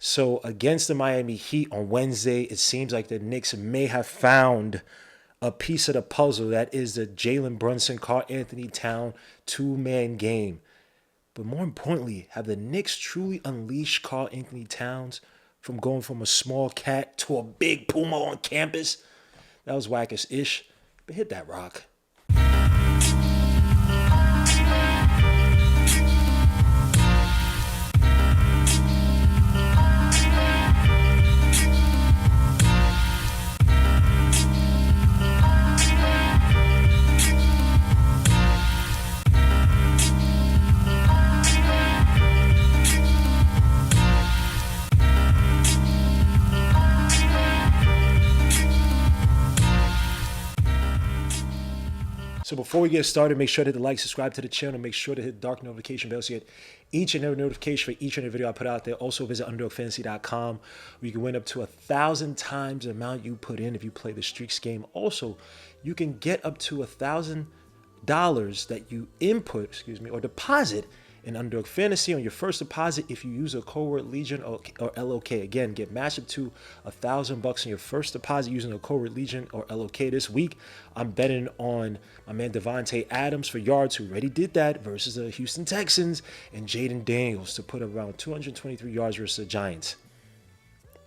So against the Miami Heat on Wednesday, it seems like the Knicks may have found a piece of the puzzle that is the Jalen Brunson, Karl Anthony Town two-man game. But more importantly, have the Knicks truly unleashed Karl Anthony Towns from going from a small cat to a big puma on campus? That was wackish-ish, but hit that rock. So before we get started, make sure to hit the like, subscribe to the channel, make sure to hit the dark notification bell so you get each and every notification for each and every video I put out there. Also visit underdogfantasy.com where you can win up to 1,000 times the amount you put in if you play the Streaks game. Also, you can get up to $1,000 that you input, or deposit in Underdog Fantasy on your first deposit if you use a code word Legion or LOK. Again, get matched up to $1,000 in your first deposit using a code word Legion or LOK. This week, I'm betting on my man Devontae Adams for yards, who already did that, versus the Houston Texans, and Jaden Daniels to put around 223 yards versus the Giants.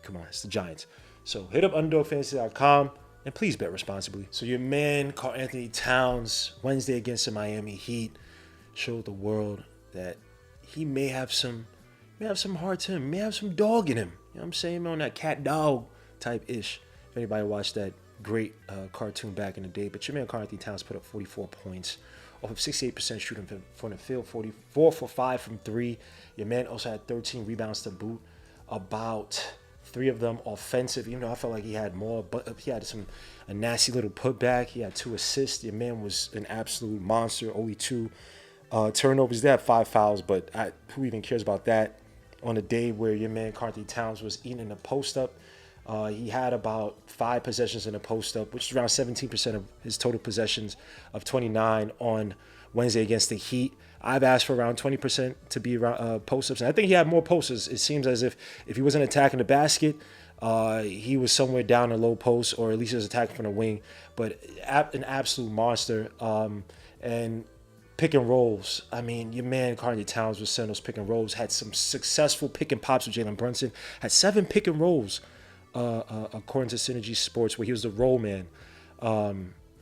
Come on, it's the Giants. So hit up underdogfantasy.com and please bet responsibly. So your man Karl Anthony Towns Wednesday against the Miami Heat showed the world that he may have some heart to him, may have some dog in him. You know what I'm saying? On that cat dog type ish. If anybody watched that great cartoon back in the day. But your man Karl Anthony Towns put up 44 points off of 68% shooting from the field, 44 for 5 from 3. Your man also had 13 rebounds to boot, about 3 of them offensive, even though I felt like he had more, but he had a nasty little putback. He had 2 assists. Your man was an absolute monster, only 2 turnovers. They had 5 fouls, but who even cares about that? On a day where your man Karl Anthony Towns was eating in the post-up, he had about 5 possessions in the post-up, which is around 17% of his total possessions of 29 on Wednesday against the Heat. I've asked for around 20% to be around post-ups, and I think he had more posts. It seems as if he wasn't attacking the basket, he was somewhere down the low post, or at least he was attacking from the wing. But an absolute monster. And pick and rolls. I mean, your man Karl Anthony Towns was sending those pick and rolls. Had some successful pick and pops with Jalen Brunson. Had 7 pick and rolls, according to Synergy Sports, where he was the roll man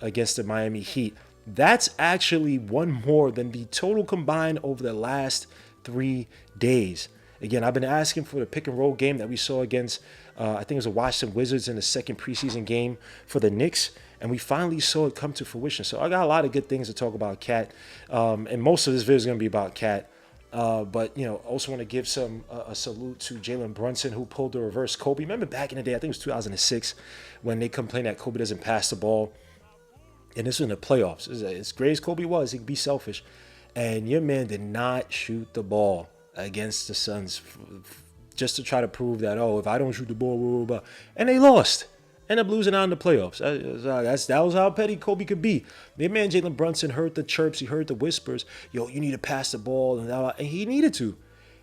against the Miami Heat. That's actually one more than the total combined over the last 3 days. Again, I've been asking for the pick and roll game that we saw against, I think it was the Washington Wizards in the second preseason game for the Knicks. And we finally saw it come to fruition. So I got a lot of good things to talk about Cat. And most of this video is going to be about Cat. But, also want to give a salute to Jalen Brunson, who pulled the reverse Kobe. Remember back in the day, I think it was 2006, when they complained that Kobe doesn't pass the ball. And this was in the playoffs. As great as Kobe was, he could be selfish. And your man did not shoot the ball against the Suns just to try to prove that, if I don't shoot the ball, blah, blah, blah. And they lost. End up losing out in the playoffs. That was how petty Kobe could be. Their man Jalen Brunson heard the chirps, he heard the whispers. Yo, you need to pass the ball, and he needed to.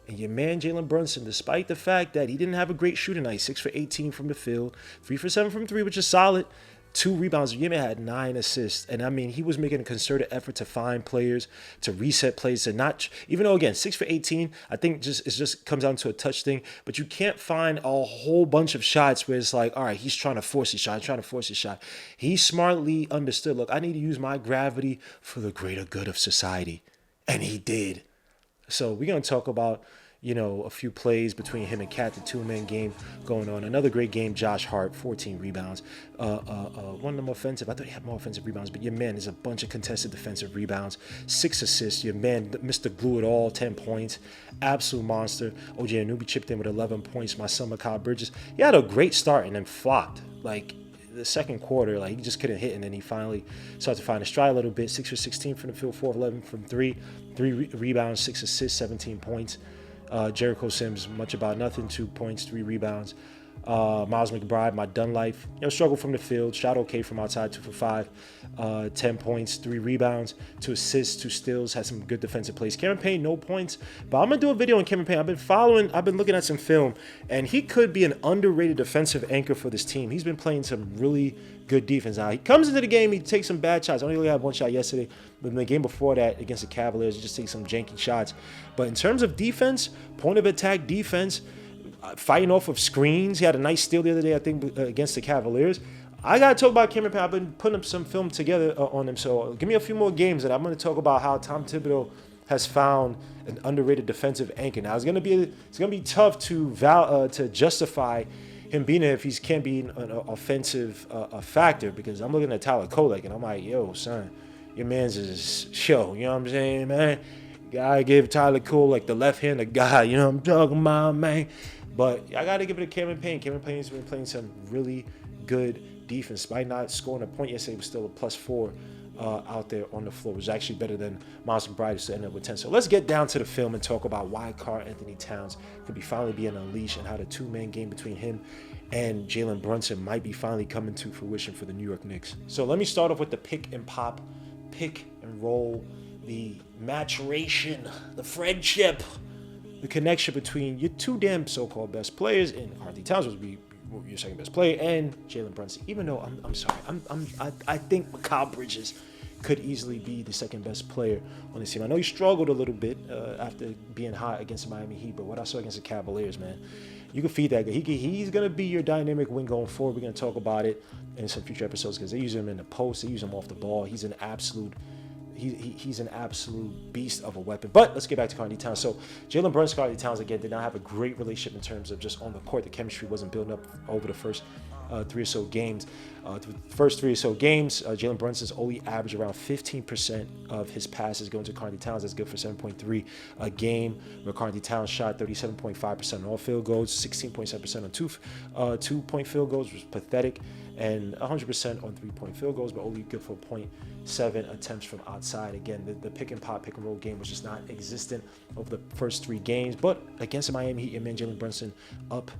And your man Jalen Brunson, despite the fact that he didn't have a great shooting night, 6 for 18 from the field, 3 for 7 from 3, which is solid. 2 rebounds. Your man had 9 assists. And I mean, he was making a concerted effort to find players, to reset plays, to not, even though again, 6 for 18, I think it just comes down to a touch thing. But you can't find a whole bunch of shots where it's like, all right, he's trying to force his shot, He smartly understood, look, I need to use my gravity for the greater good of society. And he did. So we're going to talk about, a few plays between him and Cat, the 2-man game going on. Another great game, Josh Hart, 14 rebounds. One of them offensive. I thought he had more offensive rebounds, but your man is a bunch of contested defensive rebounds. 6 assists. Your man, Mr. Glue It All, 10 points. Absolute monster. OJ Anunoby chipped in with 11 points. My son, Mikal Bridges. He had a great start and then flopped. Like, the second quarter, he just couldn't hit, and then he finally started to find his stride a little bit. 6 for 16 from the field, 4 of 11 from 3. 3 rebounds, 6 assists, 17 points. Jericho Sims, much about nothing, 2 points, 3 rebounds. Miles McBride, my done life, struggled from the field, shot okay from outside, 2 for 5, 10 points, 3 rebounds, 2 assists, 2 steals, had some good defensive plays. Cameron Payne, no points, but I'm gonna do a video on Cameron Payne. I've been looking at some film, and he could be an underrated defensive anchor for this team. He's been playing some really good defense. Now, he comes into the game, he takes some bad shots. I only had one shot yesterday, but in the game before that against the Cavaliers, he just takes some janky shots. But in terms of defense, point of attack defense, fighting off of screens. He had a nice steal the other day, I think, against the Cavaliers. I got to talk about Cameron Payne. I've been putting up some film together on him. So give me a few more games, and I'm going to talk about how Tom Thibodeau has found an underrated defensive anchor. Now, it's going to be tough to justify him being there if he can't be an offensive factor, because I'm looking at Tyler Kolek, and I'm like, yo, son, your man's is show. You know what I'm saying, man? Guy gave Tyler Kolek the left-handed guy. You know what I'm talking about, man? But I got to give it to Cameron Payne. Cameron Payne's been playing some really good defense. Despite not scoring a point yesterday, was still a +4 out there on the floor. It was actually better than Miles McBride, to end up with 10. So let's get down to the film and talk about why Karl-Anthony Towns could be finally being unleashed, and how the two-man game between him and Jalen Brunson might be finally coming to fruition for the New York Knicks. So let me start off with the pick and pop, pick and roll, the maturation, the friendship, the connection between your two damn so-called best players, and Karl-Anthony Towns would be your second best player, and Jalen Brunson. Even though I'm sorry, I think Mikal Bridges could easily be the second best player on this team. I know he struggled a little bit after being hot against the Miami Heat, but what I saw against the Cavaliers, man, you can feed that guy. He's going to be your dynamic wing going forward. We're going to talk about it in some future episodes, because they use him in the post, they use him off the ball. He's an absolute beast of a weapon. But let's get back to Karl-Anthony Towns. So Jalen Brunson, Karl-Anthony Towns, again, did not have a great relationship in terms of just on the court. The chemistry wasn't building up over the first 3 or so games. Jalen Brunson's only averaged around 15% of his passes going to Karl-Anthony Towns. That's good for 7.3 a game. Where Karl-Anthony Towns shot 37.5% on all field goals, 16.7% on two-point field goals, which was pathetic, and 100% on 3-point field goals, but only good for 0.7 attempts from outside. Again, the pick and pop, pick and roll game was just not existent over the first 3 games. But against the Miami Heat, your man Jalen Brunson up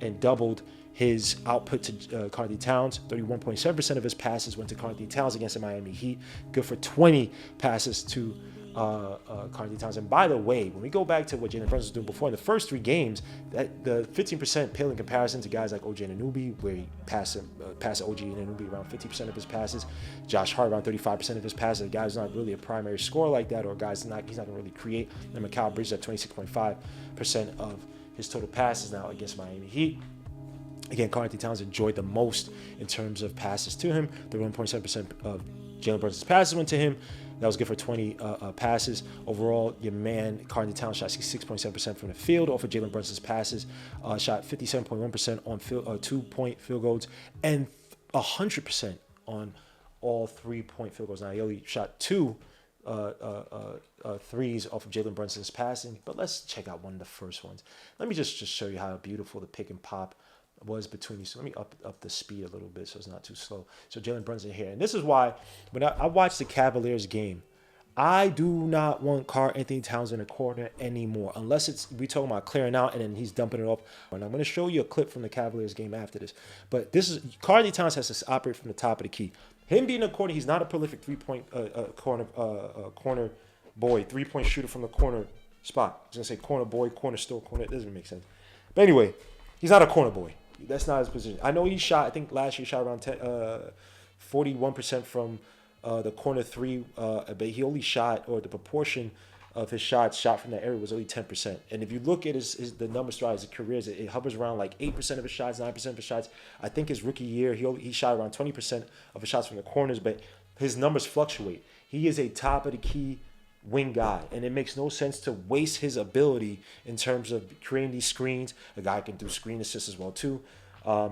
and doubled his output to Karl-Anthony Towns. 31.7% of his passes went to Karl-Anthony Towns against the Miami Heat. Good for 20 passes to Karl-Anthony Towns. And by the way, when we go back to what Jalen Brunson was doing before in the first 3 games, that the 15% pale in comparison to guys like OG Anunoby, where he passed OG Anunoby around 50% of his passes. Josh Hart around 35% of his passes. A guy who's not really a primary scorer like that, or he's not going to really create. And Mikal Bridges at 26.5% of his total passes now against Miami Heat. Again, Karl-Anthony Towns enjoyed the most in terms of passes to him. 31.7% of Jalen Brunson's passes went to him. That was good for 20 passes. Overall, your man, Karl-Anthony Towns, shot 66.7% from the field off of Jalen Brunson's passes, shot 57.1% on 2-point field goals, and 100% on all 3-point field goals. Now, he only shot 2 threes off of Jalen Brunson's passing, but let's check out one of the first ones. Let me just show you how beautiful the pick and pop was between these. So let me up the speed a little bit so it's not too slow. So Jalen Brunson here. And this is why when I watched the Cavaliers game, I do not want Karl-Anthony Towns in the corner anymore, unless we talking about clearing out and then he's dumping it off. And I'm going to show you a clip from the Cavaliers game after this. But this is Karl-Anthony Towns has to operate from the top of the key. Him being in the corner, he's not a prolific corner boy, 3-point shooter from the corner spot. I was going to say corner boy, corner store, corner. It doesn't make sense. But anyway, he's not a corner boy. That's not his position. I know he shot, I think last year he shot around 41% from the corner 3, but he only shot, or the proportion of his shots shot from that area was only 10%. And if you look at the numbers throughout his career, it hovers around like 8% of his shots, 9% of his shots. I think his rookie year, he shot around 20% of his shots from the corners, but his numbers fluctuate. He is a top of the key wing guy, and it makes no sense to waste his ability in terms of creating these screens. A guy can do screen assists as well too.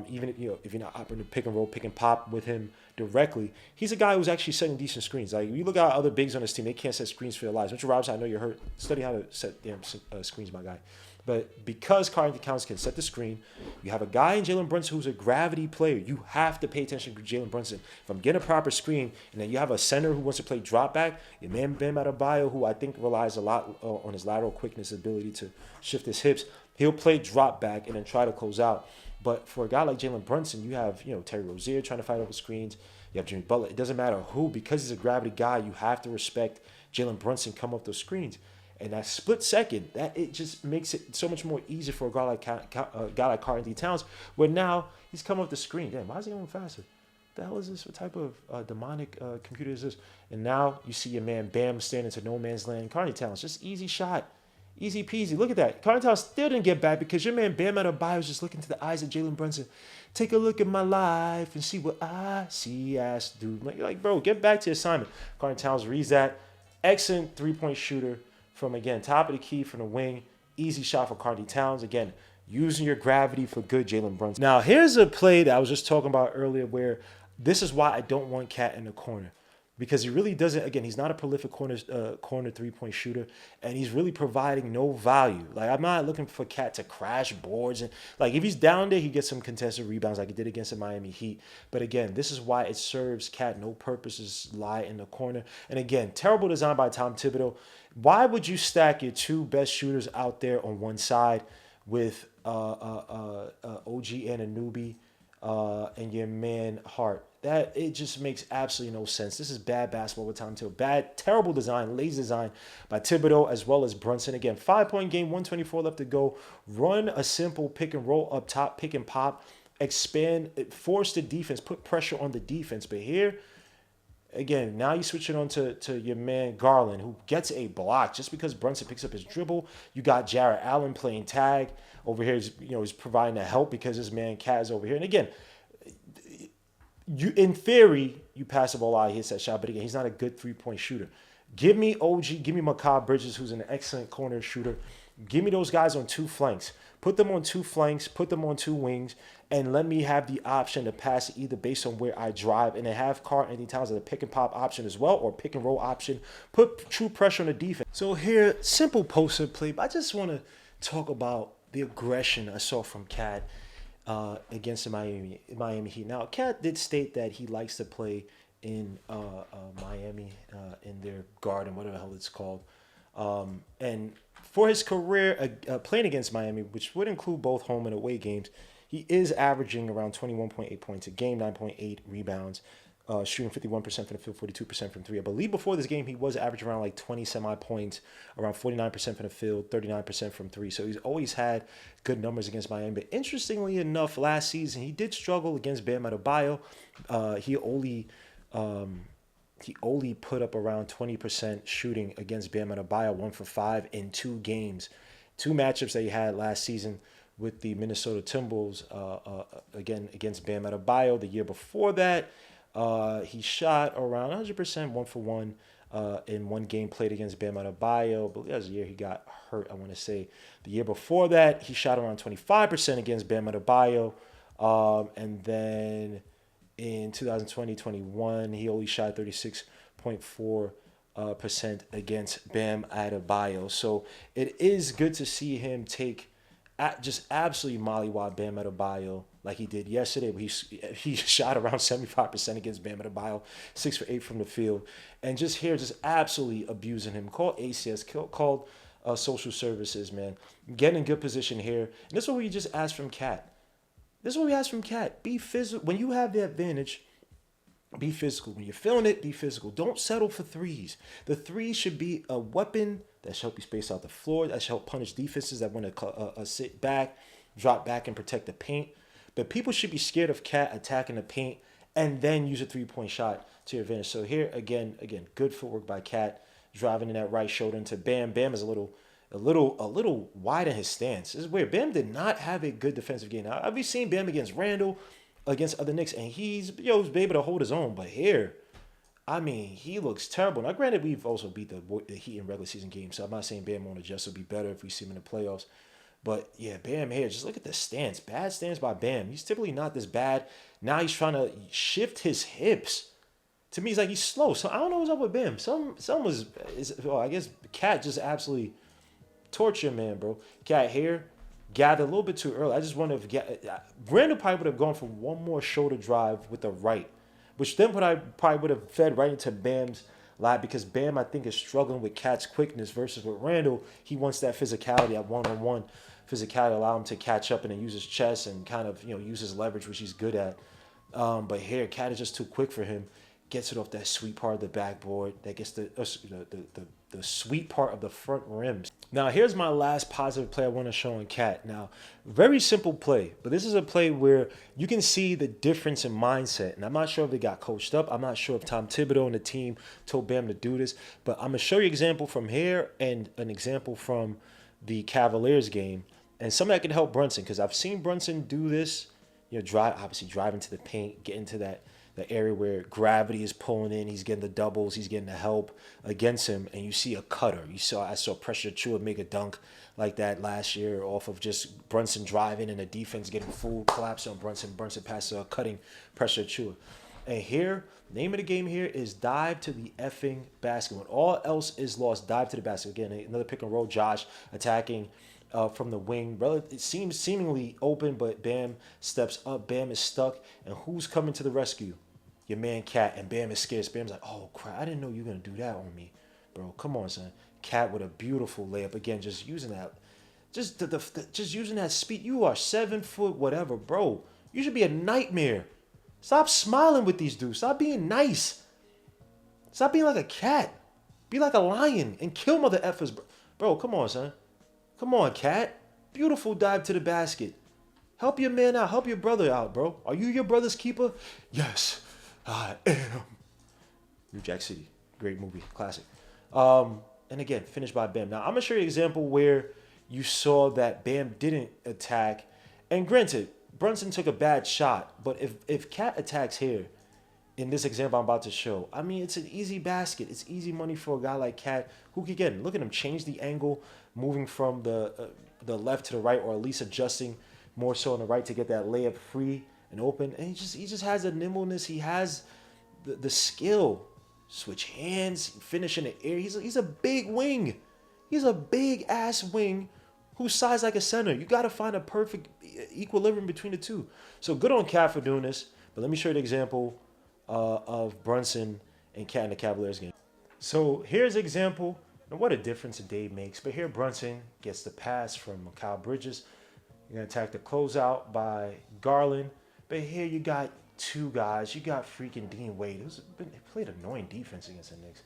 Even if you're not operating pick and roll, pick and pop with him directly, he's a guy who's actually setting decent screens. Like you look at other bigs on this team, they can't set screens for their lives. Mitchell Robinson, I know you're hurt. Study how to set damn screens, my guy. But because Karl-Anthony Towns can set the screen, you have a guy in Jalen Brunson who's a gravity player. You have to pay attention to Jalen Brunson. If I'm getting a proper screen, and then you have a center who wants to play drop back, your man Bam Adebayo, who I think relies a lot on his lateral quickness, ability to shift his hips. He'll play drop back and then try to close out. But for a guy like Jalen Brunson, you have, Terry Rozier trying to fight over screens. You have Jimmy Butler. It doesn't matter who, because he's a gravity guy, you have to respect Jalen Brunson come off those screens. And that split second, that it just makes it so much more easy for a guy like Karl Anthony Towns, where now he's come off the screen. Damn, why is he going faster? The hell is this? What type of demonic computer is this? And now you see your man Bam standing to no man's land. Karl Anthony Towns, just easy shot. Easy peasy. Look at that. Karl Anthony Towns still didn't get back because your man Bam Adebayo was just looking to the eyes of Jalen Brunson. Take a look at my life and see what I see, ass dude. Like, bro, get back to your assignment. Karl Anthony Towns reads that. Excellent three-point shooter from, again, top of the key from the wing. Easy shot for Karl Anthony Towns. Again, using your gravity for good, Jalen Brunson. Now, here's a play that I was just talking about earlier where this is why I don't want Cat in the corner. Because he really doesn't, again, he's not a prolific corner three-point shooter, and he's really providing no value. Like, I'm not looking for Cat to crash boards. And like, if he's down there, he gets some contested rebounds like he did against the Miami Heat. But again, this is why it serves Cat no purposes lie in the corner. And again, terrible design by Tom Thibodeau. Why would you stack your two best shooters out there on one side with OG Anunoby and your man Hart? That it just makes absolutely no sense. This is bad basketball with Tom Thibodeau. Bad, terrible design, lazy design by Thibodeau as well as Brunson. Again, 5-point game, 124 left to go. Run a simple pick and roll up top, pick and pop, expand, force the defense, put pressure on the defense. But here, again, now you switch it on to your man Garland, who gets a block just because Brunson picks up his dribble. You got Jarrett Allen playing tag over here. He's providing the help because his man Cat is over here. And again, in theory, you pass the ball out, he hits that shot, but again, he's not a good three-point shooter. Give me OG, give me Mikal Bridges, who's an excellent corner shooter. Give me those guys on two flanks. Put them on two flanks, put them on two wings, and let me have the option to pass either based on where I drive, and then have Karl Anthony Towns as a pick and pop option as well, or pick and roll option. Put true pressure on the defense. So here, simple post-up play, but I just want to talk about the aggression I saw from Cat against the Miami Heat. Now, Cat did state that he likes to play in Miami, in their garden, whatever the hell it's called. And for his career playing against Miami, which would include both home and away games, he is averaging around 21.8 points a game, 9.8 rebounds, shooting 51% from the field, 42% from three. I believe before this game, he was averaging around like 20 semi-points, around 49% from the field, 39% from three. So he's always had good numbers against Miami. But interestingly enough, last season, he did struggle against Bam Adebayo. He only put up around 20% shooting against Bam Adebayo, 1 for 5 in 2 games. 2 matchups that he had last season with the Minnesota Timberwolves, again, against Bam Adebayo. The year before that, he shot around 100%, 1 for 1 in 1 game played against Bam Adebayo. But that was the year he got hurt, I want to say. The year before that, he shot around 25% against Bam Adebayo. And then in 2020-21, he only shot 36.4% against Bam Adebayo. So it is good to see him take just absolutely mollywop Bam Adebayo like he did yesterday. He shot around 75% against Bam Adebayo, 6 for 8 from the field. And just absolutely abusing him. Called ACS, called social services, man. Getting in good position here. And this is what we just asked from Cat. Be physical. When you have the advantage, be physical. When you're feeling it, be physical. Don't settle for threes. The threes should be a weapon that should help you space out the floor. That should help punish defenses that want to sit back, drop back, and protect the paint. But people should be scared of Cat attacking the paint and then use a three-point shot to your advantage. So here, again, good footwork by Cat, driving in that right shoulder into Bam. Bam is a little wide in his stance. This is weird. Bam did not have a good defensive game. Now, I've seen Bam against Randall, against other Knicks, and he's able to hold his own. But here, I mean, he looks terrible. Now, granted, we've also beat the Heat in regular season games, so I'm not saying Bam won't adjust. It'll be better if we see him in the playoffs. But, yeah, Bam here, just look at the stance. Bad stance by Bam. He's typically not this bad. Now he's trying to shift his hips. To me, it's like he's slow. So I don't know what's up with Bam. I guess Cat just absolutely torture, man, bro. Cat here, gathered a little bit too early. I just wonder if Randall probably would have gone for one more shoulder drive with the right, which then probably would have fed right into Bam's lap, because Bam, I think, is struggling with Cat's quickness versus with Randall. He wants that physicality at one-on-one physicality, allow him to catch up and then use his chest and kind of, use his leverage, which he's good at. But here, Cat is just too quick for him. Gets it off that sweet part of the backboard. That gets the sweet part of the front rims. Now, here's my last positive play I want to show on Cat. Now, very simple play, but this is a play where you can see the difference in mindset. And I'm not sure if they got coached up. I'm not sure if Tom Thibodeau and the team told Bam to do this. But I'm going to show you an example from here and an example from the Cavaliers game. And something that can help Brunson, because I've seen Brunson do this, drive into the paint, get into the area where gravity is pulling in. He's getting the doubles. He's getting the help against him. And you see a cutter. I saw Pressure Chua make a dunk like that last year off of just Brunson driving and the defense getting full collapse on Brunson. Brunson passes a cutting Pressure Chua. And here, name of the game here is dive to the effing basket. When all else is lost, dive to the basket. Again, another pick and roll. Josh attacking from the wing. It seems seemingly open, but Bam steps up. Bam is stuck. And who's coming to the rescue? Your man Cat. And Bam is scared. Bam's like, oh, crap. I didn't know you were going to do that on me. Bro, come on, son. Cat with a beautiful layup. Again, just using that. Just using that speed. You are 7 foot whatever, bro. You should be a nightmare. Stop smiling with these dudes. Stop being nice. Stop being like a cat. Be like a lion and kill mother effers, bro. Bro, come on, son. Come on, Cat. Beautiful dive to the basket. Help your man out. Help your brother out, bro. Are you your brother's keeper? Yes, I am. New Jack City. Great movie. Classic. And again, finished by Bam. Now, I'm going to show you an example where you saw that Bam didn't attack. And granted, Brunson took a bad shot. But if Cat attacks here, in this example I'm about to show, I mean, it's an easy basket. It's easy money for a guy like Cat who can, again, look at him, change the angle, moving from the left to the right, or at least adjusting more so on the right to get that layup free and open. And he just has a nimbleness. He has the skill. Switch hands, finish in the air. He's a big wing. He's a big ass wing who's sized like a center. You got to find a perfect equilibrium between the two. So good on Cat for doing this. But let me show you the example of Brunson and Cat in the Cavaliers game. So here's an example. And what a difference a day makes. But here Brunson gets the pass from Mikal Bridges. You're going to attack the closeout by Garland. But here you got two guys. You got freaking Dean Wade. They played annoying defense against the Knicks.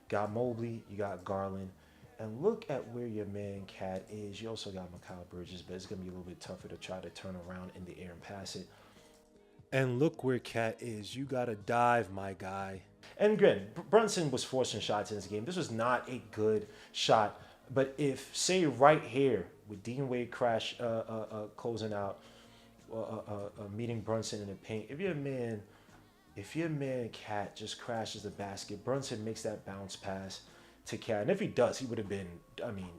Got Mobley. You got Garland. And look at where your man Cat is. You also got Mikal Bridges, but it's going to be a little bit tougher to try to turn around in the air and pass it. And look where Cat is. You got to dive, my guy. And again, Brunson was forcing shots in this game. This was not a good shot. But if, say, right here, with Dean Wade closing out, meeting Brunson in the paint, if your man Cat just crashes the basket, Brunson makes that bounce pass to Cat. And if he does, he would have been,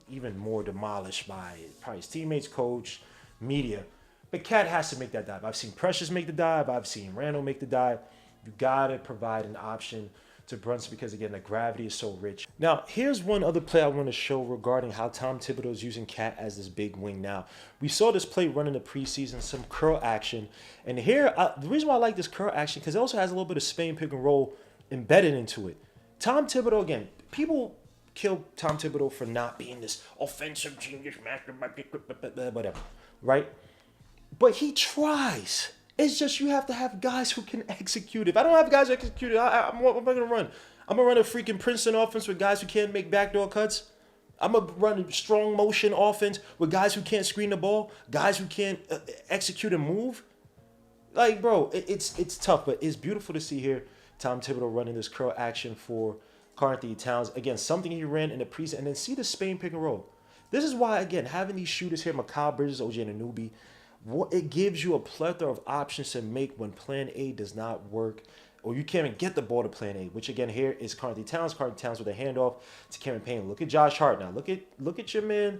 even more demolished by probably his teammates, coach, media. But Cat has to make that dive. I've seen Precious make the dive. I've seen Randall make the dive. You got to provide an option to Brunson because, again, the gravity is so rich. Now, here's one other play I want to show regarding how Tom Thibodeau is using Cat as this big wing now. We saw this play run in the preseason, some curl action. And here, the reason why I like this curl action, because it also has a little bit of Spain pick and roll embedded into it. Tom Thibodeau, again, people kill Tom Thibodeau for not being this offensive genius, master, whatever, right? But he tries. It's just you have to have guys who can execute. If I don't have guys who execute it, what am I going to run? I'm going to run a freaking Princeton offense with guys who can't make backdoor cuts. I'm going to run a strong motion offense with guys who can't screen the ball, guys who can't execute and move. Like, bro, it's tough, but it's beautiful to see here Tom Thibodeau running this curl action for Karl Anthony Towns. Again, something he ran in the preseason, and then see the Spain pick and roll. This is why, again, having these shooters here, Mikal Bridges, OG Anunoby, it gives you a plethora of options to make when plan A does not work, or you can't even get the ball to plan A, which again here is Karl Anthony Towns. Karl Anthony Towns with a handoff to Cameron Payne. Look at Josh Hart now. Look at your man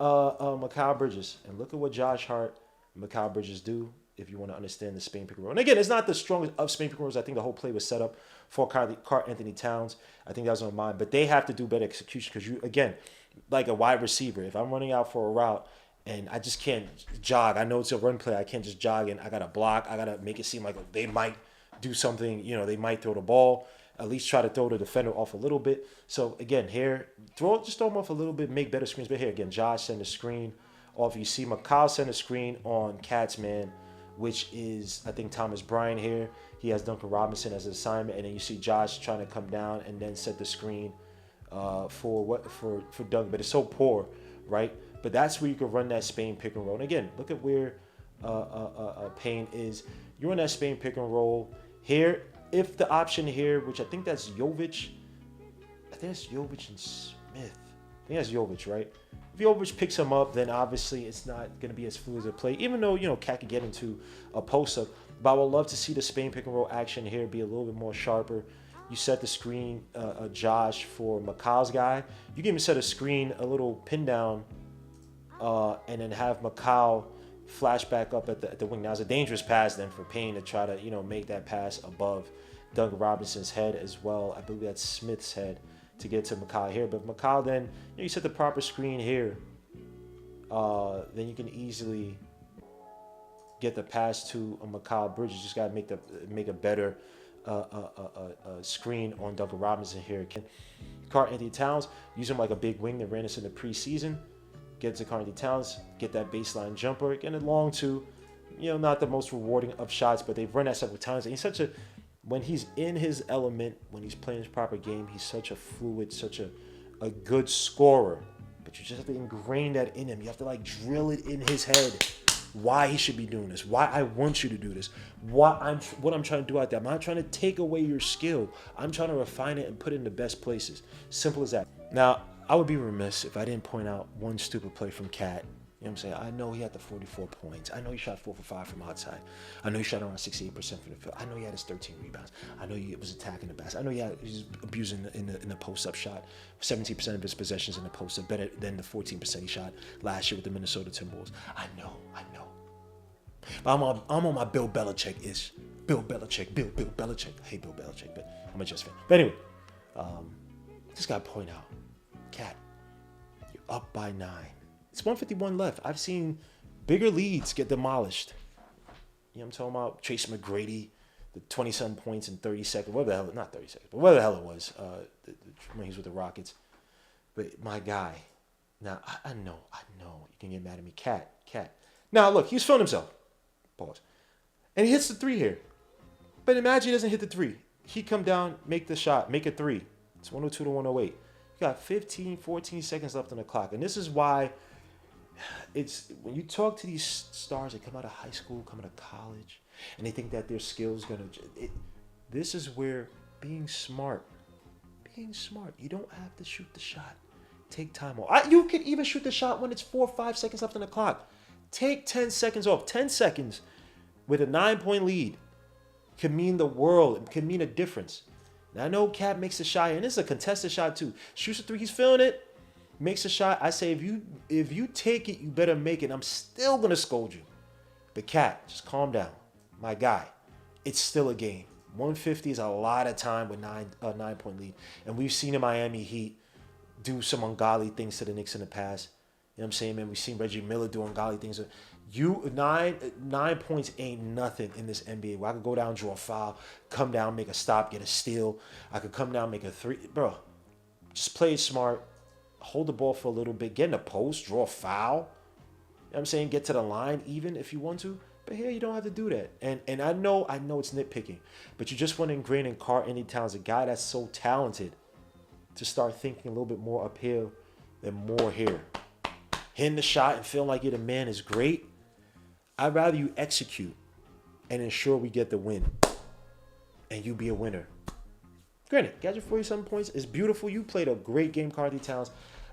Mikal Bridges, and look at what Josh Hart and Mikal Bridges do if you want to understand the Spain pick and roll. And again, it's not the strongest of Spain pick and rolls. I think the whole play was set up for Karl Anthony Towns. I think that was on mine, but they have to do better execution because you, again, like a wide receiver, if I'm running out for a route and I just can't jog. I know it's a run play. I can't just jog and I got to block. I got to make it seem like they might do something. They might throw the ball. At least try to throw the defender off a little bit. So, again, here, just throw them off a little bit, make better screens. But here, again, Josh send a screen off. You see McCall send a screen on Cat's man, which is, I think, Thomas Bryant here. He has Duncan Robinson as an assignment, and then you see Josh trying to come down and then set the screen for Duncan. But it's so poor, right? But that's where you can run that Spain pick and roll. And again, look at where Payne is. You run that Spain pick and roll here. If the option here, which I think that's Jovic, I think it's Jovic and Smith. I think that's Jovic, right? If Jovic picks him up, then obviously it's not going to be as fluid as a play, even though, Cat could get into a post-up. But I would love to see the Spain pick and roll action here be a little bit more sharper. You set the screen, Josh, for McCall's guy. You can even set a screen, a little pin down, and then have McCall flash back up at the wing. Now, it's a dangerous pass then for Payne to try to, make that pass above Duncan Robinson's head as well. I believe that's Smith's head to get to McCall here. But McCall then, you set the proper screen here. Then you can easily get the pass to a McCall Bridges. You just got to make a better screen on Duncan Robinson here. Karl Anthony Towns, use him like a big wing that ran us in the preseason. Get to Karl Anthony Towns, get that baseline jumper, get it long to, not the most rewarding of shots, but they've run that several times. And he's when he's in his element, when he's playing his proper game, he's such a fluid, such a good scorer. But you just have to ingrain that in him. You have to drill it in his head. Why he should be doing this, why I want you to do this, what I'm trying to do out there. I'm not trying to take away your skill. I'm trying to refine it and put it in the best places. Simple as that. Now, I would be remiss if I didn't point out one stupid play from Cat. You know what I'm saying? I know he had the 44 points. I know he shot 4 for 5 from outside. I know he shot around 68% from the field. I know he had his 13 rebounds. I know he was attacking the basket. I know he was abusing in the post-up shot. 17% of his possessions in the post-up, better than the 14% he shot last year with the Minnesota Timberwolves. I know. But I'm on my Bill Belichick-ish. Bill Belichick. I hate Bill Belichick, but I'm a Jets fan. But anyway, just got to point out, Cat, you're up by 9. It's 151 left. I've seen bigger leads get demolished. You know what I'm talking about? Trace McGrady, the 27 points in 30 seconds. Whatever the hell, not 30 seconds, but whatever the hell it was when he was with the Rockets. But my guy, now I know you can get mad at me. Cat. Now look, he was feeling himself. Pause. And he hits the 3 here. But imagine he doesn't hit the 3. He come down, make the shot, make a 3. It's 102 to 108. You got 15, 14 seconds left on the clock. And this is why it's when you talk to these stars that come out of high school, come out of college, and they think that their skills this is where being smart. You don't have to shoot the shot. Take time off. You can even shoot the shot when it's 4 or 5 seconds left on the clock. Take 10 seconds off. 10 seconds with a 9-point lead can mean the world. It can mean a difference. Now, I know Cat makes a shot, and this is a contested shot too. Shoots a 3, he's feeling it. Makes a shot. I say, if you take it, you better make it. I'm still going to scold you. But Cat, just calm down. My guy, it's still a game. 150 is a lot of time with 9-point lead. And we've seen the Miami Heat do some ungodly things to the Knicks in the past. You know what I'm saying, man? We've seen Reggie Miller do ungodly things. 9 points ain't nothing in this NBA. Where I could go down, draw a foul, come down, make a stop, get a steal. I could come down, make a 3. Bro, just play it smart. Hold the ball for a little bit. Get in the post, draw a foul. You know what I'm saying? Get to the line even if you want to. But here, you don't have to do that. And I know it's nitpicking. But you just want to ingrain in Karl Anthony Towns, a guy that's so talented, to start thinking a little bit more up here than more here. Hitting the shot and feeling like you're the man is great. I'd rather you execute and ensure we get the win. And you be a winner. Granted, got your 47 points. It's beautiful. You played a great game, Karl Anthony Towns.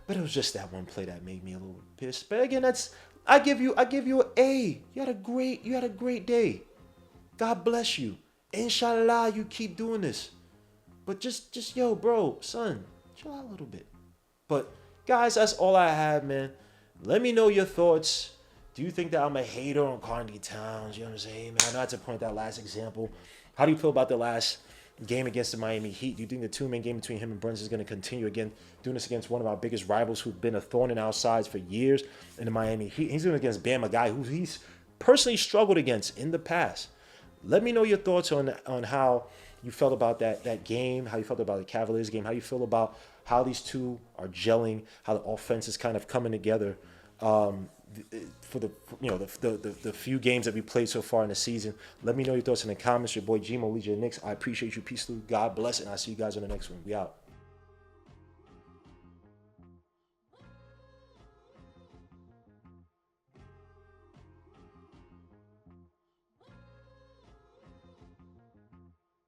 But it was just that one play that made me a little pissed. But again, I give you an A. You had a great day. God bless you. Inshallah, you keep doing this. But just yo, bro, son, chill out a little bit. But guys, that's all I have, man. Let me know your thoughts. Do you think that I'm a hater on Karl Anthony Towns? You know what I'm saying, man? I know I had to point that last example. How do you feel about the last game against the Miami Heat? Do you think the 2-man game between him and Brunson is going to continue again, doing this against one of our biggest rivals who've been a thorn in our sides for years in the Miami Heat? He's doing it against Bam, a guy who he's personally struggled against in the past. Let me know your thoughts on how you felt about that game, how you felt about the Cavaliers game, how you feel about how these two are gelling, how the offense is kind of coming together. for the the few games that we played so far in the season. Let me know your thoughts in the comments. Your boy Gmo, lead your Knicks. I appreciate you. Peace through. God bless, and I'll see you guys on the next one. We out.